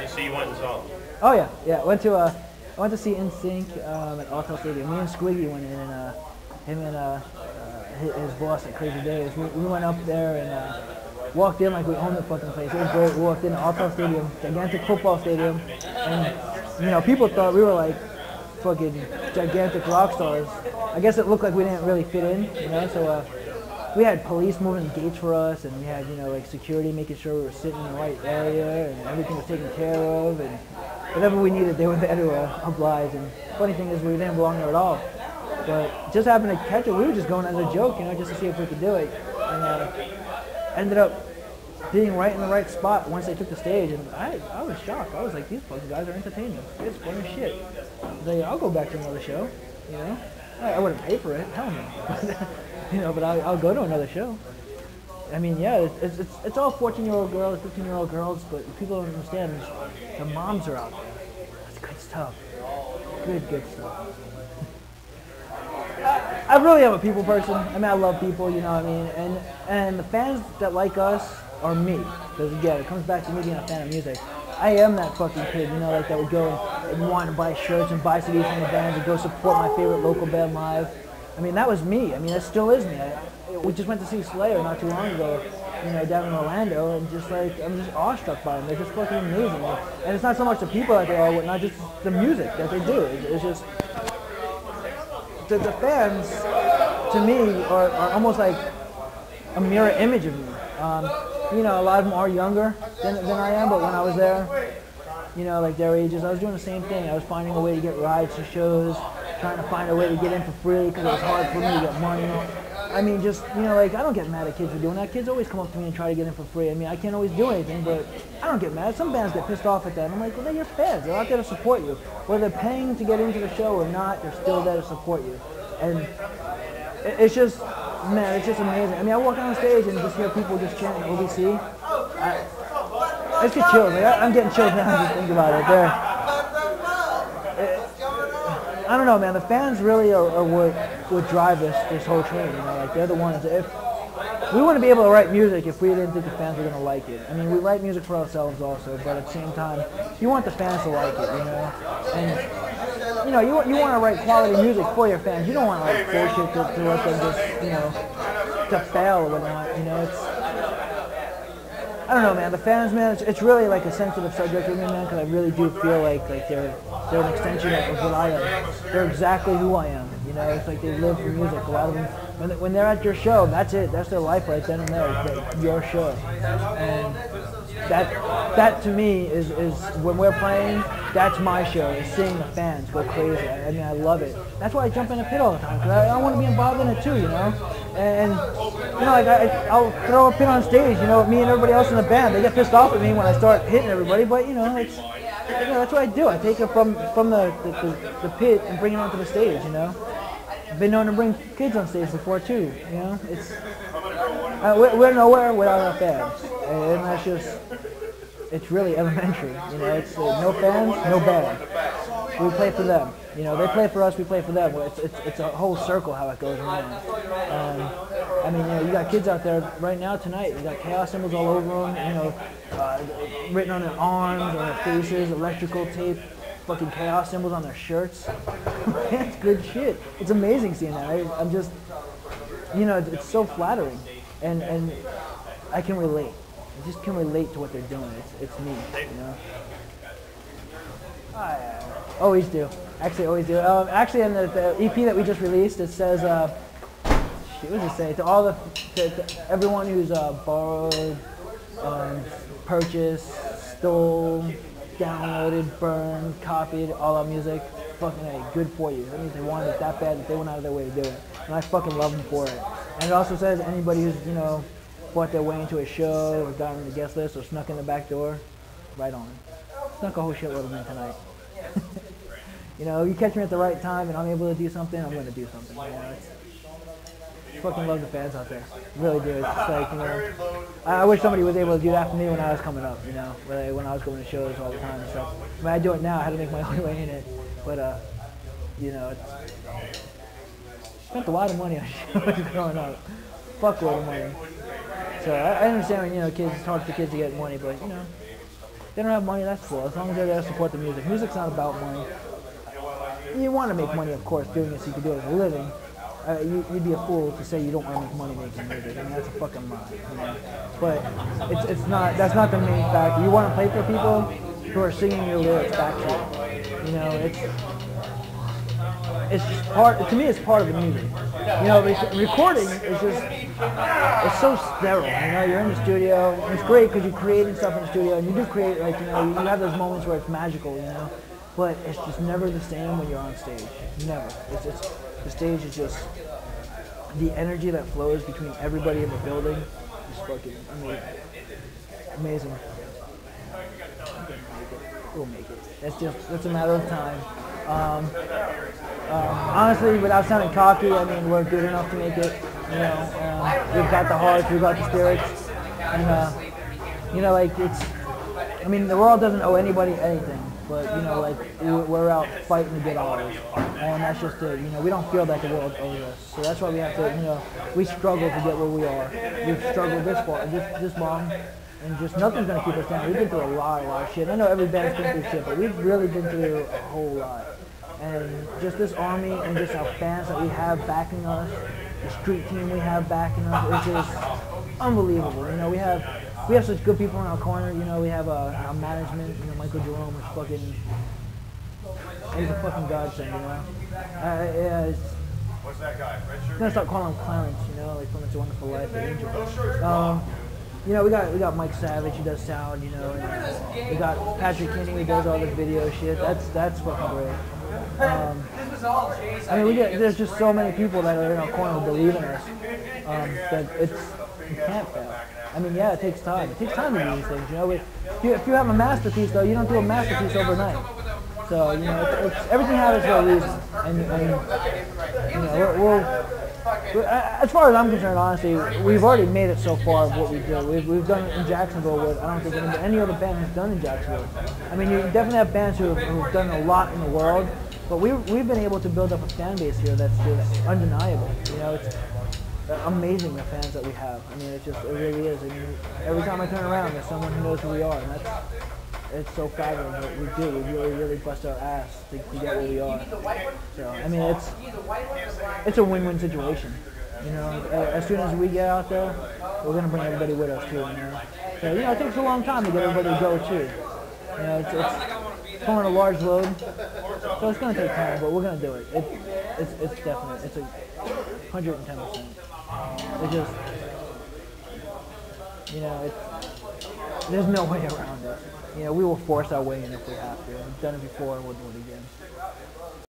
So you went and saw him? Oh yeah, yeah. I went to see NSYNC at Alltel Stadium. Me and Squiggy went in, and him and his boss at Crazy Days. We went up there and walked in like we owned the fucking place. It was great. We walked in Alltel Stadium, gigantic football stadium, and people thought we were like fucking gigantic rock stars. I guess it looked like we didn't really fit in, So we had police moving the gates for us, and we had like security making sure we were sitting in the right area, and everything was taken care of, and whatever we needed, they were there to oblige. And funny thing is, we didn't belong there at all. But just happened to catch it. We were just going as a joke, just to see if we could do it. And ended up being right in the right spot once they took the stage. And I was shocked. I was like, these fucking guys are entertaining. It's fun as shit. I was like, I'll go back to another show, I wouldn't pay for it, hell no. But I'll go to another show. I mean, yeah, it's all 14-year-old girls, 15-year-old girls, but people don't understand. The moms are out there. That's good stuff. Good stuff. I really am a people person. I mean, I love people, you know what I mean? And the fans that like us are me. Because again, it comes back to me being a fan of music. I am that fucking kid, that would go and want to buy shirts and buy CDs from the bands and go support my favorite local band live. I mean, that was me. I mean, that still is me. We just went to see Slayer not too long ago, down in Orlando, and I'm just awestruck by them. They're just fucking amazing. And it's not so much the people that they are, not just the music that they do. It's just the fans, to me, are almost like a mirror image of me. A lot of them are younger than I am, but when I was there, like their ages, I was doing the same thing. I was finding a way to get rides to shows, trying to find a way to get in for free because it was hard for me to get money. I mean, just, I don't get mad at kids for doing that. Kids always come up to me and try to get in for free. I mean, I can't always do anything, but I don't get mad. Some bands get pissed off at that. I'm like, well, they're your fans. They're out there to support you. Whether they're paying to get into the show or not, they're still there to support you. And it's just, man, it's just amazing. I mean, I walk on stage and just hear people just chanting OBC. I just get chills. Like, I'm getting chills now just think about it. I don't know, man. The fans really are what drive this whole train. Like they're the ones. If we wouldn't be able to write music if we didn't think the fans were gonna like it. I mean, we write music for ourselves also, but at the same time, you want the fans to like it, And you want to write quality music for your fans. You don't want to write bullshit to let them just to fail or whatnot. I don't know, man. The fans, man, it's really like a sensitive subject with me, man, because I really do feel like they're an extension of what I am. They're exactly who I am. It's like they live for music. A lot of them, when they're at your show, that's it. That's their life right then and there. Your show, and that to me is when we're playing. That's my show. Is seeing the fans go crazy. I mean, I love it. That's why I jump in the pit all the time because I want to be involved in it too. And like I'll throw a pit on stage. Me and everybody else in the band. They get pissed off at me when I start hitting everybody, but it's. That's what I do. I take it from the pit and bring it onto the stage. I've been known to bring kids on stage before too. It's we're nowhere without our fans, and that's just it's really elementary. It's no fans, no band. We play for them. They play for us, we play for them. It's a whole circle how it goes around. I mean, you got kids out there right now tonight. You got chaos symbols all over them. Written on their arms, on their faces, electrical tape, fucking chaos symbols on their shirts. That's good shit. It's amazing seeing that. I'm just, it's so flattering, and I can relate. I just can relate to what they're doing. It's me, I always do. Actually, always do. Actually, in the EP that we just released, it says, what does it say? To everyone who's borrowed, purchased, stole, downloaded, burned, copied all our music, fucking A, good for you. That means they wanted it that bad that they went out of their way to do it. And I fucking love them for it. And it also says anybody who's, bought their way into a show or got on the guest list or snuck in the back door, right on. Snuck a whole shitload of them tonight. You catch me at the right time and I'm able to do something, I'm going to do something. I fucking love the fans out there. Really do. It's just like, I wish somebody was able to do that for me when I was coming up, when I was going to shows all the time and stuff. I mean, I do it now. I had to make my own way in it. But, spent a lot of money on shows growing up. Fuckload of money. So I understand when, kids, it's hard for kids to get money, but, they don't have money, that's cool. As long as they're there to support the music. Music's not about money. You want to make money, of course, doing it so you can do it as a living. You'd be a fool to say you don't want to make money making music. I mean, that's a fucking lie, you know. But it's not. That's not the main factor. You want to play for people who are singing your lyrics back to you. You know, it's just part. To me, it's part of the music. You know, recording is just. It's so sterile. You know, you're in the studio. And it's great because you're creating stuff in the studio, and you do create, like, you know, you have those moments where it's magical. You know, but it's just never the same when you're on stage. Never. The stage is just the energy that flows between everybody in the building is fucking amazing. We'll make it. It's a matter of time. Honestly, without sounding cocky, I mean, we're good enough to make it. You know, we've got the hearts, we've got the spirits, and you know, like I mean, the world doesn't owe anybody anything. But, you know, like, we're out fighting to get ours. And that's just it. You know, we don't feel that the world owes us. So that's why we have to, you know, we struggle to get where we are. We've struggled this far, this long, and just nothing's going to keep us down. We've been through a lot of shit. I know every band's been through shit, but we've really been through a whole lot. And just this army and just our fans that we have backing us, the street team we have backing us, is just unbelievable. You know, we have such good people in our corner. You know, we have our management. You know, Michael Jerome is fucking. He's a fucking godsend. You know. Yeah. What's that guy? I'm gonna start calling him Clarence. You know, like from It's a Wonderful Life, the Angel. You know, we got Mike Savage who does sound. You know, and we got Patrick Kinney who does all the video shit. That's fucking great. I mean, there's just so many people that are in our corner who believe in us. That you can't fail. I mean, yeah, it takes time. It takes time to do these things, you know. If you have a masterpiece, though, you don't do a masterpiece overnight. So, you know, everything happens for a reason. And you know, as far as I'm concerned, honestly, we've already made it so far of what we do. We've done it in Jacksonville what I don't think any other band has done in Jacksonville. I mean, you definitely have bands who've done a lot in the world, but we've been able to build up a fan base here that's just undeniable. You know, it's amazing the fans that we have. I mean, it really is. I mean, every time I turn around, there's someone who knows who we are, and it's so fabulous what we do. We really bust our ass to get where we are. So, I mean, it's a win-win situation. You know, as soon as we get out there, we're gonna bring everybody with us too. You know, so you know, it takes a long time to get everybody to go too. You know, it's pulling a large load, so it's gonna take time, but we're gonna do it. It's definite. It's 110%. It just, you know, there's no way around it. You know, we will force our way in if we have to. We've done it before and we'll do it again.